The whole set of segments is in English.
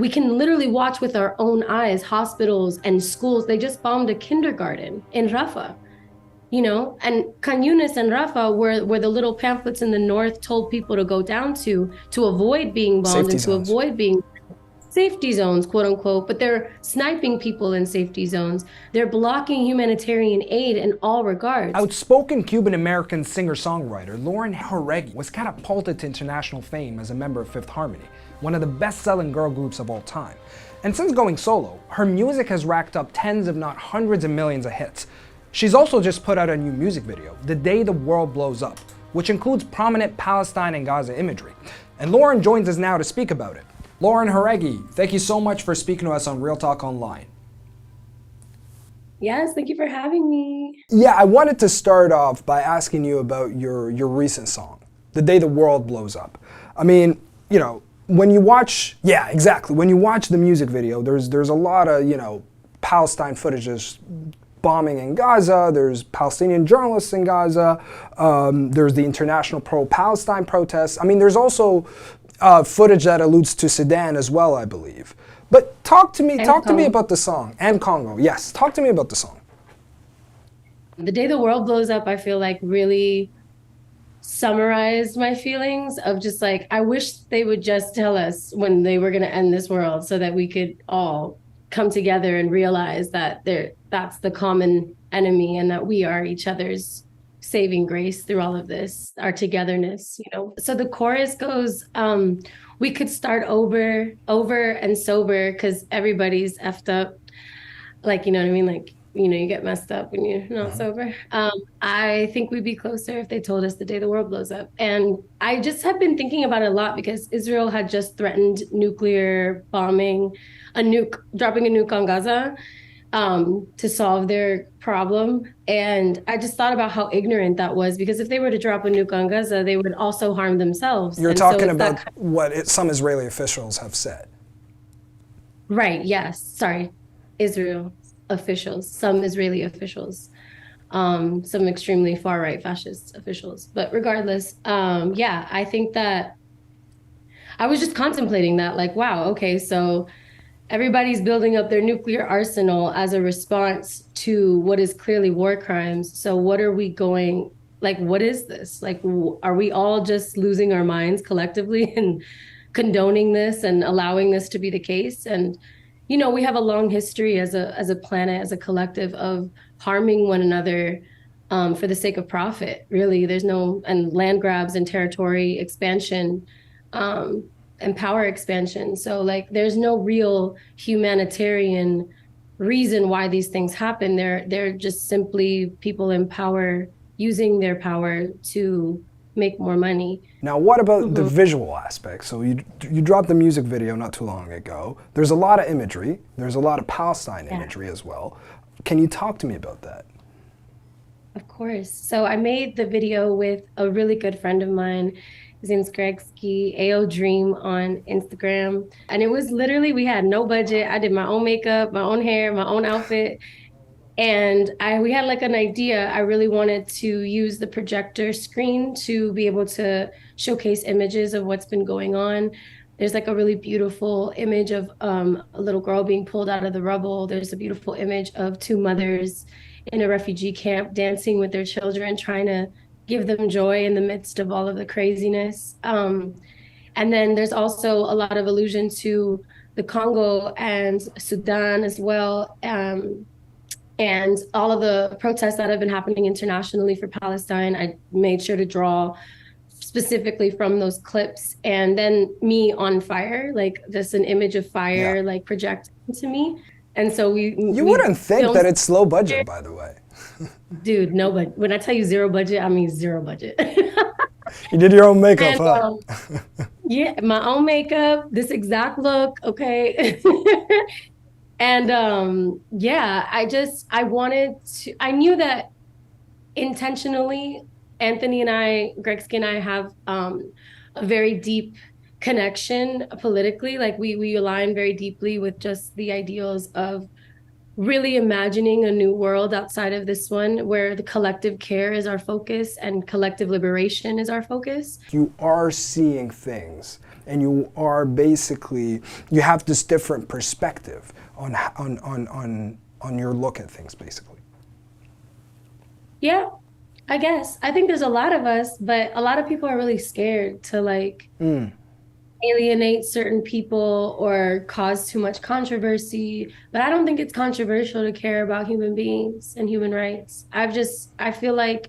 we can literally watch with our own eyes, hospitals and schools. They just bombed a kindergarten in Rafah, and Khan Yunis and Rafah were the little pamphlets in the north told people to go down to avoid being bombed Safety and to zones. avoid being safety zones, quote unquote, but they're sniping people in safety zones. They're blocking humanitarian aid in all regards. Outspoken Cuban-American singer-songwriter Lauren Jauregui was catapulted to international fame as a member of Fifth Harmony, one of the best-selling girl groups of all time. And since going solo, her music has racked up tens if not hundreds of millions of hits. She's also just put out a new music video, The Day the World Blows Up, which includes prominent Palestine and Gaza imagery. And Lauren joins us now to speak about it. Lauren Jauregui, thank you so much for speaking to us on Real Talk Online. Yes, thank you for having me. Yeah, I wanted to start off by asking you about your recent song, The Day the World Blows Up. I mean, when you watch, when you watch the music video, there's a lot of, Palestine footages bombing in Gaza, there's Palestinian journalists in Gaza, there's the international pro-Palestine protests. I mean, there's also footage that alludes to Sudan as well, I believe. But talk to me about the song, and Congo, yes. Talk to me about the song. The Day the World Blows Up, I feel like really summarized my feelings of just like, I wish they would just tell us when they were gonna end this world so that we could all come together and realize that that's the common enemy and that we are each other's saving grace through all of this, our togetherness, So the chorus goes, we could start over and sober because everybody's effed up. Like, you know what I mean? Like, you get messed up when you're not sober. I think we'd be closer if they told us the day the world blows up. And I just have been thinking about it a lot because Israel had just threatened nuclear bombing, dropping a nuke on Gaza to solve their problem. And I just thought about how ignorant that was, because if they were to drop a nuke on Gaza, they would also harm themselves. You're talking about what some Israeli officials have said. Right, yes. Sorry, Israel officials, some Israeli officials, some extremely far-right fascist officials. But regardless, I think that I was just contemplating that, like, wow, okay, so everybody's building up their nuclear arsenal as a response to what is clearly war crimes. So what are we going, like, what is this? Like, are we all just losing our minds collectively and condoning this and allowing this to be the case? And, we have a long history as a planet, as a collective, of harming one another for the sake of profit, really. And land grabs and territory expansion, and power expansion. So like, there's no real humanitarian reason why these things happen. They're just simply people in power using their power to make more money. Now, what about the visual aspect? So you dropped the music video not too long ago. There's a lot of imagery. There's a lot of Palestine imagery as well. Can you talk to me about that? Of course. So I made the video with a really good friend of mine. His name's Greg Ski, AO Dream on Instagram. And it was literally, we had no budget. I did my own makeup, my own hair, my own outfit. And we had like an idea. I really wanted to use the projector screen to be able to showcase images of what's been going on. There's like a really beautiful image of a little girl being pulled out of the rubble. There's a beautiful image of two mothers in a refugee camp dancing with their children, trying to give them joy in the midst of all of the craziness. And then there's also a lot of allusion to the Congo and Sudan as well. And all of the protests that have been happening internationally for Palestine, I made sure to draw specifically from those clips. And then me on fire, like just an image of fire, like projected to me. And so You wouldn't think that it's low budget, by the way. Dude, no, but when I tell you zero budget, I mean zero budget. You did your own makeup, huh? Yeah, my own makeup, this exact look, okay. And I knew that intentionally, Anthony and I, Gregsky and I have a very deep connection politically. Like we align very deeply with just the ideals of really imagining a new world outside of this one, where the collective care is our focus and collective liberation is our focus. You are seeing things and you are basically, you have this different perspective on your look at things, basically. Yeah, I guess. I think there's a lot of us, but a lot of people are really scared to like alienate certain people or cause too much controversy. But I don't think it's controversial to care about human beings and human rights. I feel like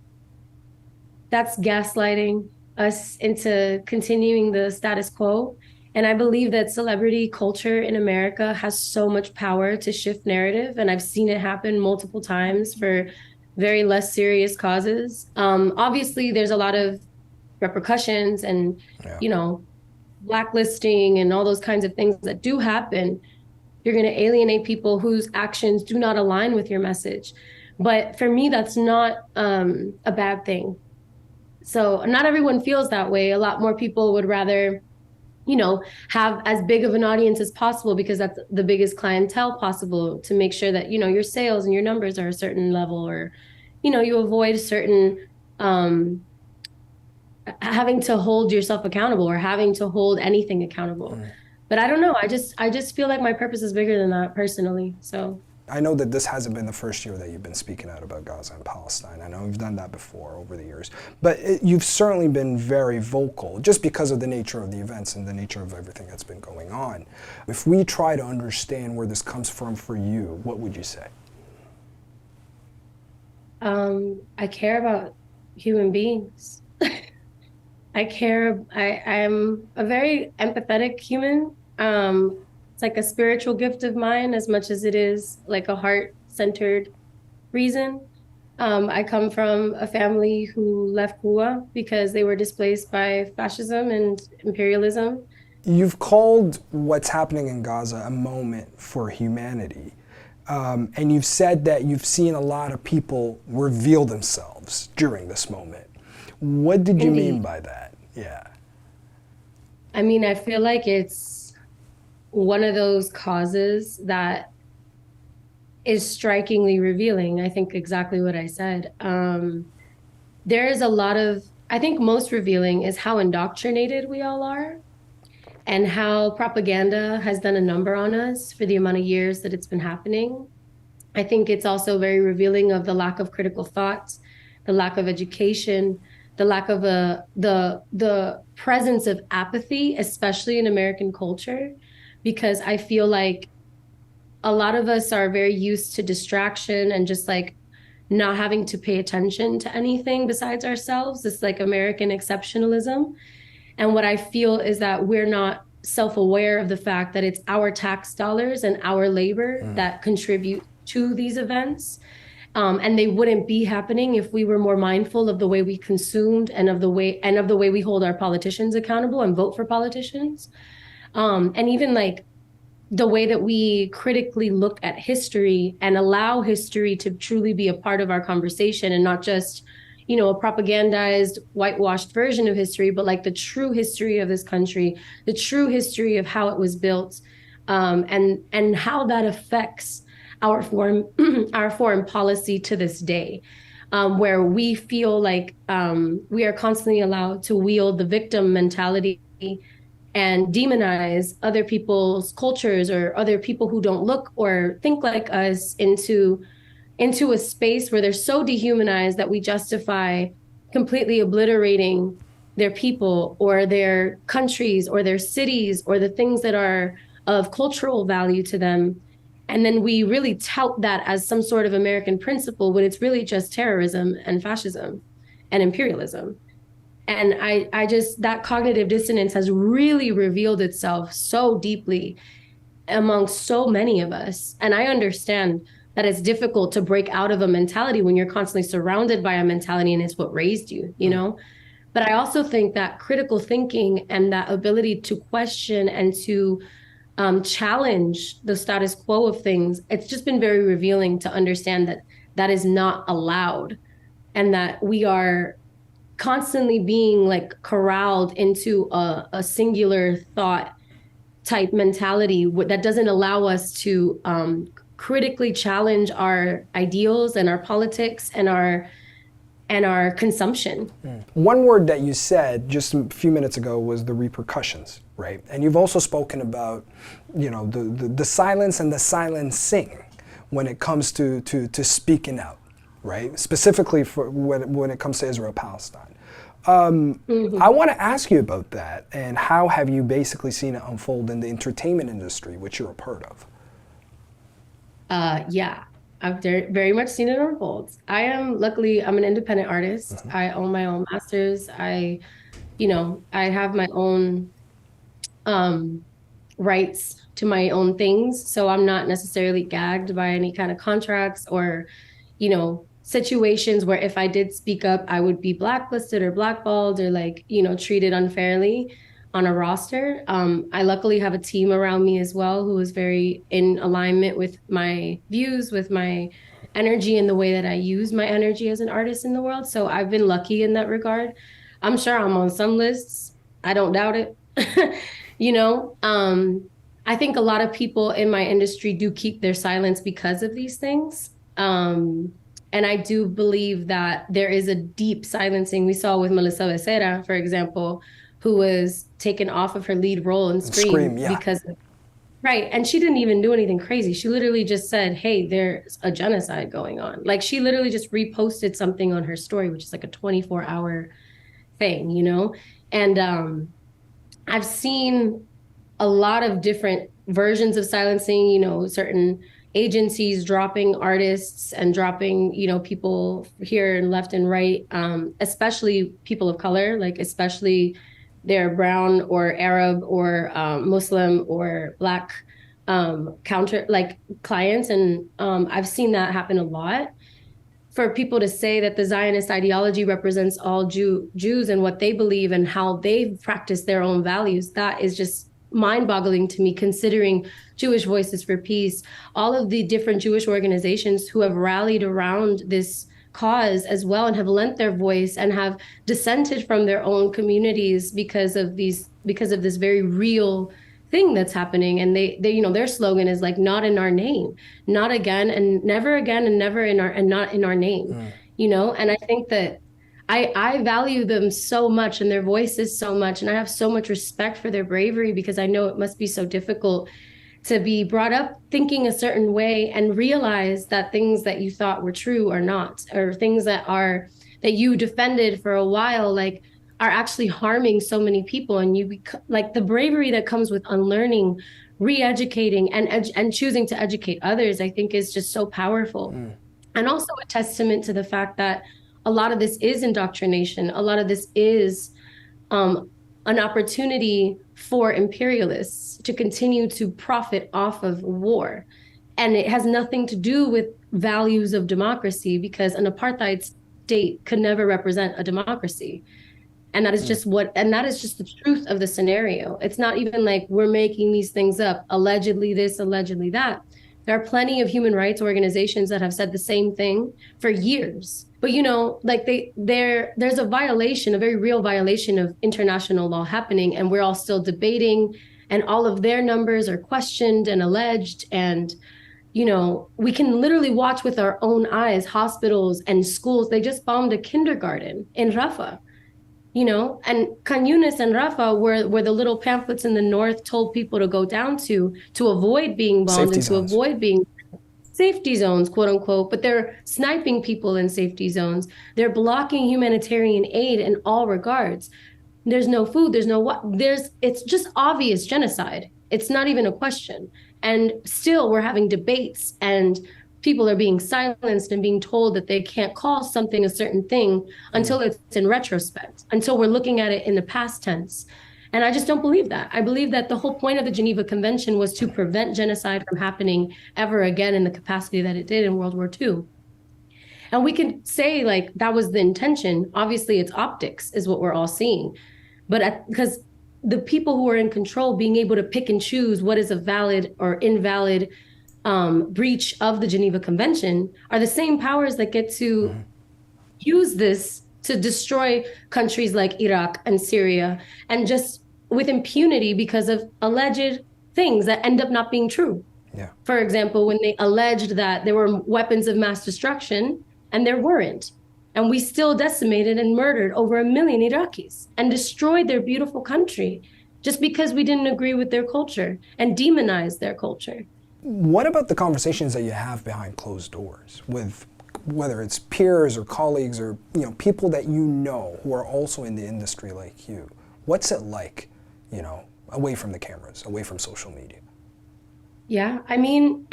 that's gaslighting us into continuing the status quo. And I believe that celebrity culture in America has so much power to shift narrative. And I've seen it happen multiple times for very less serious causes. Obviously, there's a lot of repercussions and, Yeah. you know, blacklisting and all those kinds of things that do happen. You're going to alienate people whose actions do not align with your message. But for me, that's not a bad thing. So not everyone feels that way. A lot more people would rather, you know, have as big of an audience as possible because that's the biggest clientele possible to make sure that, you know, your sales and your numbers are a certain level, or, you know, you avoid certain having to hold yourself accountable or having to hold anything accountable. But I don't know. I just feel like my purpose is bigger than that personally. So I know that this hasn't been the first year that you've been speaking out about Gaza and Palestine. I know you've done that before over the years. But you've certainly been very vocal just because of the nature of the events and the nature of everything that's been going on. If we try to understand where this comes from for you, what would you say? I care about human beings. I'm a very empathetic human. It's like a spiritual gift of mine as much as it is like a heart-centered reason. I come from a family who left Cuba because they were displaced by fascism and imperialism. You've called what's happening in Gaza a moment for humanity. And you've said that you've seen a lot of people reveal themselves during this moment. What did you mean by that? Yeah. I mean, I feel like it's one of those causes that is strikingly revealing. I think exactly what I said. There is a lot of, I think most revealing is how indoctrinated we all are and how propaganda has done a number on us for the amount of years that it's been happening. I think it's also very revealing of the lack of critical thought, the lack of education, the lack of the presence of apathy, especially in American culture, because I feel like a lot of us are very used to distraction and just like not having to pay attention to anything besides ourselves. It's like American exceptionalism. And what I feel is that we're not self-aware of the fact that it's our tax dollars and our labor that contribute to these events. And they wouldn't be happening if we were more mindful of the way we consumed and of the way we hold our politicians accountable and vote for politicians. And even like the way that we critically look at history and allow history to truly be a part of our conversation and not just, you know, a propagandized, whitewashed version of history, but like the true history of this country, the true history of how it was built, and how that affects our foreign our foreign policy to this day, where we feel like we are constantly allowed to wield the victim mentality and demonize other people's cultures or other people who don't look or think like us into a space where they're so dehumanized that we justify completely obliterating their people or their countries or their cities or the things that are of cultural value to them. And then we really tout that as some sort of American principle when it's really just terrorism and fascism and imperialism. And I just, that cognitive dissonance has really revealed itself so deeply amongst so many of us. And I understand that it's difficult to break out of a mentality when you're constantly surrounded by a mentality and it's what raised you, you know? But I also think that critical thinking and that ability to question and to challenge the status quo of things, it's just been very revealing to understand that that is not allowed and that we are constantly being like corralled into a singular thought type mentality that doesn't allow us to critically challenge our ideals and our politics and our and our consumption. One word that you said just a few minutes ago was the repercussions, right? And you've also spoken about, you know, the silence and the silencing when it comes to speaking out, right? Specifically for when it comes to Israel-Palestine. I want to ask you about that, and how have you basically seen it unfold in the entertainment industry, which you're a part of? Yeah, I've very much seen it unfold. Luckily, I'm an independent artist. I own my own masters. I have my own rights to my own things. So I'm not necessarily gagged by any kind of contracts or, situations where if I did speak up, I would be blacklisted or blackballed or treated unfairly on a roster. I luckily have a team around me as well who is very in alignment with my views, with my energy and the way that I use my energy as an artist in the world. So I've been lucky in that regard. I'm sure I'm on some lists. I don't doubt it. I think a lot of people in my industry do keep their silence because of these things. And I do believe that there is a deep silencing. We saw with Melissa Becerra, for example, who was taken off of her lead role in Scream Yeah. Right. And she didn't even do anything crazy. She literally just said, hey, there's a genocide going on. Like, she literally just reposted something on her story, which is like a 24-hour thing, And I've seen a lot of different versions of silencing, certain agencies dropping artists and dropping, people here and left and right, especially people of color, like especially they're brown or Arab or Muslim or Black counter like clients. And I've seen that happen a lot. For people to say that the Zionist ideology represents all Jews and what they believe and how they practice their own values, that is just mind-boggling to me, considering Jewish Voices for Peace, all of the different Jewish organizations who have rallied around this cause as well and have lent their voice and have dissented from their own communities because of this very real thing that's happening. And they their slogan is like, not in our name, not again and never again and never in our, and not in our name, and I think that I value them so much and their voices so much. And I have so much respect for their bravery, because I know it must be so difficult to be brought up thinking a certain way and realize that things that you thought were true are not, or things that you defended for a while, like, are actually harming so many people. And like the bravery that comes with unlearning, re-educating and choosing to educate others, I think is just so powerful. And also a testament to the fact that a lot of this is indoctrination. A lot of this is an opportunity for imperialists to continue to profit off of war. And it has nothing to do with values of democracy, because an apartheid state could never represent a democracy. And that is just that is just the truth of the scenario. It's not even like we're making these things up, allegedly this, allegedly that. There are plenty of human rights organizations that have said the same thing for years. But, there's a violation, a very real violation of international law happening, and we're all still debating, and all of their numbers are questioned and alleged. And, we can literally watch with our own eyes, hospitals and schools. They just bombed a kindergarten in Rafah, and Khan Yunis and Rafah were the little pamphlets in the north told people to go down to avoid being bombed Safety and zones. to avoid being safety zones, quote unquote, but they're sniping people in safety zones. They're blocking humanitarian aid in all regards. There's no food, it's just obvious genocide. It's not even a question. And still we're having debates, and people are being silenced and being told that they can't call something a certain thing until it's in retrospect, until we're looking at it in the past tense. And I just don't believe that. I believe that the whole point of the Geneva Convention was to prevent genocide from happening ever again in the capacity that it did in World War II. And we can say like that was the intention. Obviously, it's optics is what we're all seeing. But because the people who are in control being able to pick and choose what is a valid or invalid breach of the Geneva Convention are the same powers that get to use this to destroy countries like Iraq and Syria, and just with impunity because of alleged things that end up not being true. Yeah. For example, when they alleged that there were weapons of mass destruction and there weren't. And we still decimated and murdered over 1 million Iraqis and destroyed their beautiful country just because we didn't agree with their culture and demonized their culture. What about the conversations that you have behind closed doors with whether it's peers or colleagues or people that you know who are also in the industry like you? What's it like, away from the cameras, away from social media? Yeah, I mean,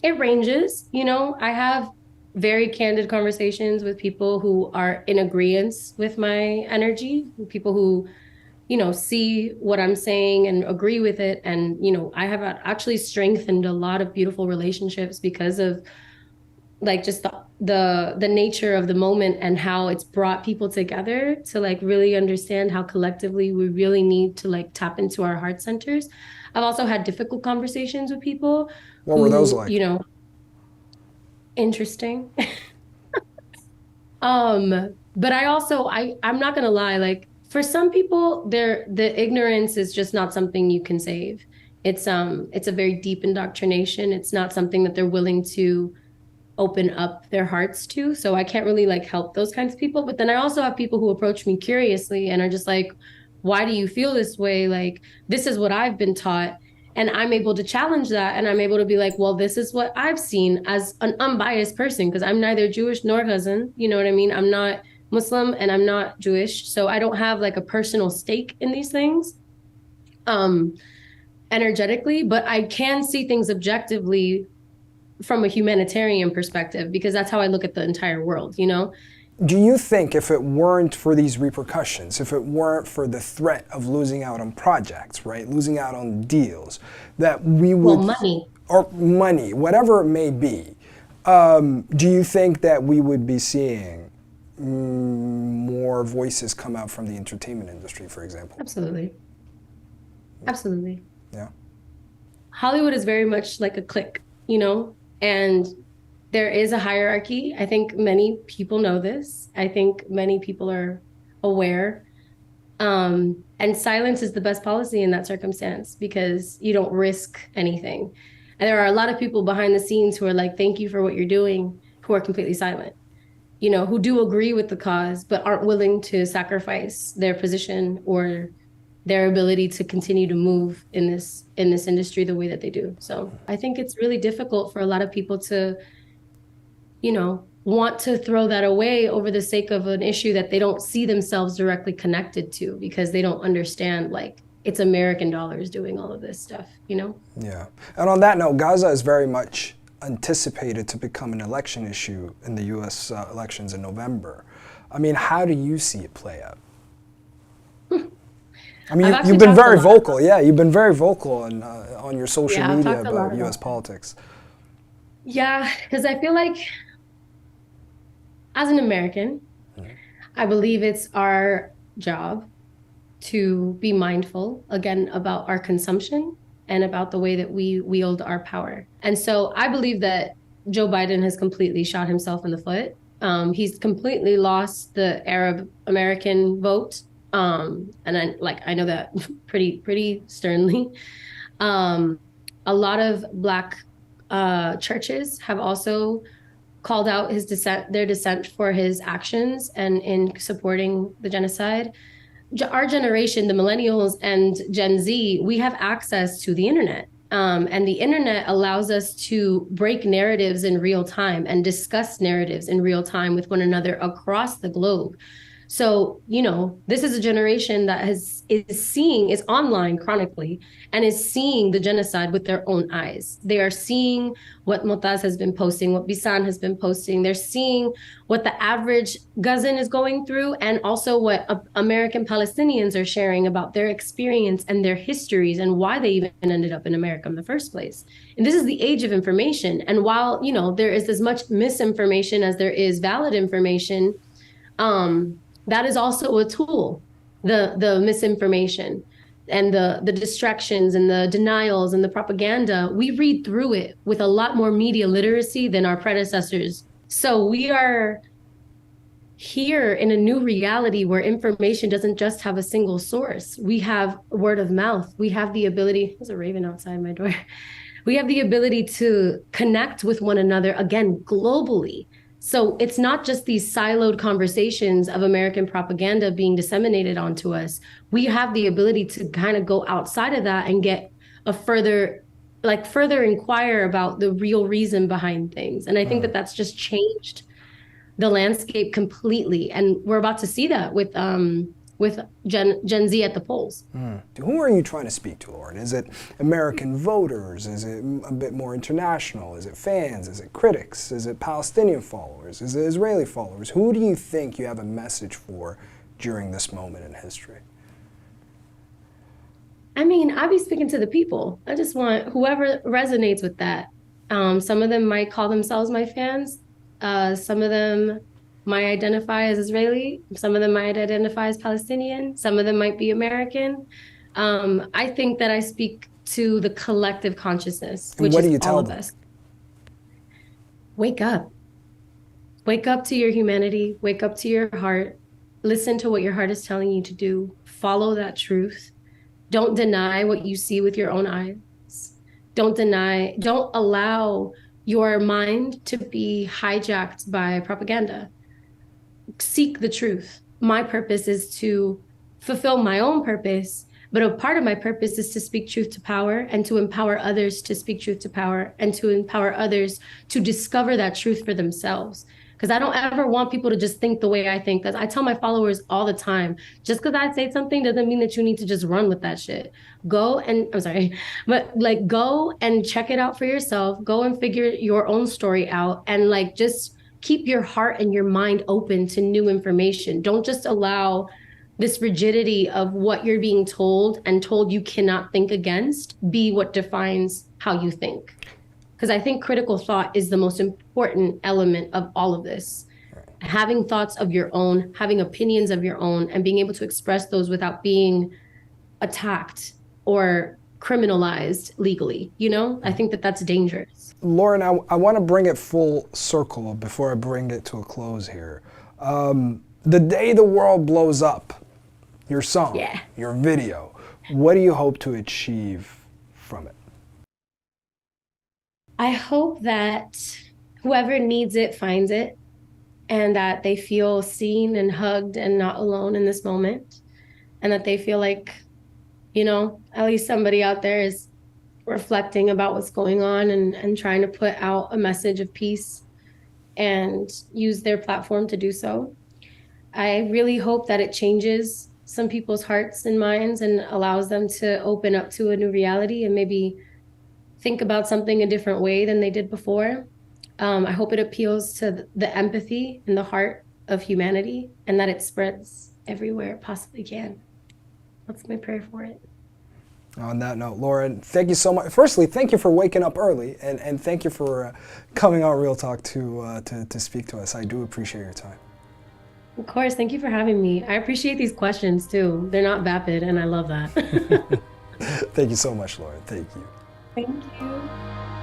it ranges. I have very candid conversations with people who are in agreement with my energy, people who, see what I'm saying and agree with it. And, I have actually strengthened a lot of beautiful relationships because of like just the nature of the moment and how it's brought people together to like really understand how collectively we really need to like tap into our heart centers. I've also had difficult conversations with people What were those who, like? Interesting. But I'm not gonna lie, like for some people, the ignorance is just not something you can save. It's a very deep indoctrination. It's not something that they're willing to open up their hearts to. So I can't really like help those kinds of people. But then I also have people who approach me curiously and are just like, why do you feel this way? Like, this is what I've been taught. And I'm able to challenge that. And I'm able to be like, well, this is what I've seen as an unbiased person, because I'm neither Jewish nor cousin. You know what I mean? I'm not Muslim and I'm not Jewish. So I don't have like a personal stake in these things energetically, but I can see things objectively from a humanitarian perspective, because that's how I look at the entire world, Do you think if it weren't for these repercussions, if it weren't for the threat of losing out on projects, right, losing out on deals, that we would... Well, money. Or money, whatever it may be, do you think that we would be seeing more voices come out from the entertainment industry, for example? Absolutely. Absolutely. Yeah. Hollywood is very much like a clique, and there is a hierarchy. I think many people know this. I think many people are aware. And silence is the best policy in that circumstance because you don't risk anything. And there are a lot of people behind the scenes who are like, thank you for what you're doing, who are completely silent, who do agree with the cause, but aren't willing to sacrifice their position or their ability to continue to move in this industry the way that they do. So I think it's really difficult for a lot of people to, want to throw that away over the sake of an issue that they don't see themselves directly connected to, because they don't understand like it's American dollars doing all of this stuff, Yeah. And on that note, Gaza is very much anticipated to become an election issue in the U.S. Elections in November. I mean, how do you see it play out? I mean, you've been very vocal. Yeah, you've been very vocal on your social media about U.S. politics. Yeah, because I feel like as an American, I believe it's our job to be mindful, again, about our consumption and about the way that we wield our power. And so I believe that Joe Biden has completely shot himself in the foot. He's completely lost the Arab American vote. And I know that pretty sternly. A lot of Black churches have also called out their dissent for his actions and in supporting the genocide. Our generation, the millennials and Gen Z, we have access to the internet. And the internet allows us to break narratives in real time and discuss narratives in real time with one another across the globe. So, this is a generation that is online chronically and is seeing the genocide with their own eyes. They are seeing what Motaz has been posting, what Bisan has been posting. They're seeing what the average Gazan is going through, and also what American Palestinians are sharing about their experience and their histories and why they even ended up in America in the first place. And this is the age of information. And while, there is as much misinformation as there is valid information, that is also a tool, the misinformation and the distractions and the denials and the propaganda. We read through it with a lot more media literacy than our predecessors. So we are here in a new reality where information doesn't just have a single source. We have word of mouth. We have the ability, there's a raven outside my door. We have the ability to connect with one another, again, globally. So it's not just these siloed conversations of American propaganda being disseminated onto us. We have the ability to kind of go outside of that and get a further inquire about the real reason behind things. And I think that that's just changed the landscape completely. And we're about to see that with Gen Z at the polls. Who are you trying to speak to, Lauren? Is it American voters? Is it a bit more international? Is it fans? Is it critics? Is it Palestinian followers? Is it Israeli followers? Who do you think you have a message for during this moment in history? I mean, I'll be speaking to the people. I just want whoever resonates with that. Some of them might call themselves my fans. Some of them might identify as Israeli. Some of them might identify as Palestinian. Some of them might be American. I think that I speak to the collective consciousness, which is all of us. Wake up. Wake up to your humanity. Wake up to your heart. Listen to what your heart is telling you to do. Follow that truth. Don't deny what you see with your own eyes. Don't allow your mind to be hijacked by propaganda. Seek the truth. My purpose is to fulfill my own purpose, but a part of my purpose is to speak truth to power and to empower others to speak truth to power and to empower others to discover that truth for themselves. Because I don't ever want people to just think the way I think. Because I tell my followers all the time, just because I say something doesn't mean that you need to just run with that shit. Go and go and check it out for yourself. Go and figure your own story out, and just keep your heart and your mind open to new information. Don't just allow this rigidity of what you're being told and told you cannot think against be what defines how you think. Because I think critical thought is the most important element of all of this. Right. Having thoughts of your own, having opinions of your own, and being able to express those without being attacked or criminalized legally, I think that that's dangerous. Lauren, I want to bring it full circle before I bring it to a close here. The day the world blows up, your song, your video, what do you hope to achieve from it? I hope that whoever needs it finds it, and that they feel seen and hugged and not alone in this moment, and that they feel like, at least somebody out there is reflecting about what's going on and trying to put out a message of peace and use their platform to do so. I really hope that it changes some people's hearts and minds and allows them to open up to a new reality and maybe think about something a different way than they did before. I hope it appeals to the empathy and the heart of humanity, and that it spreads everywhere it possibly can. That's my prayer for it. On that note, Lauren, thank you so much. Firstly, thank you for waking up early, and thank you for coming on Real Talk to speak to us. I do appreciate your time. Of course, thank you for having me. I appreciate these questions too. They're not vapid, and I love that. Thank you so much, Lauren. Thank you. Thank you.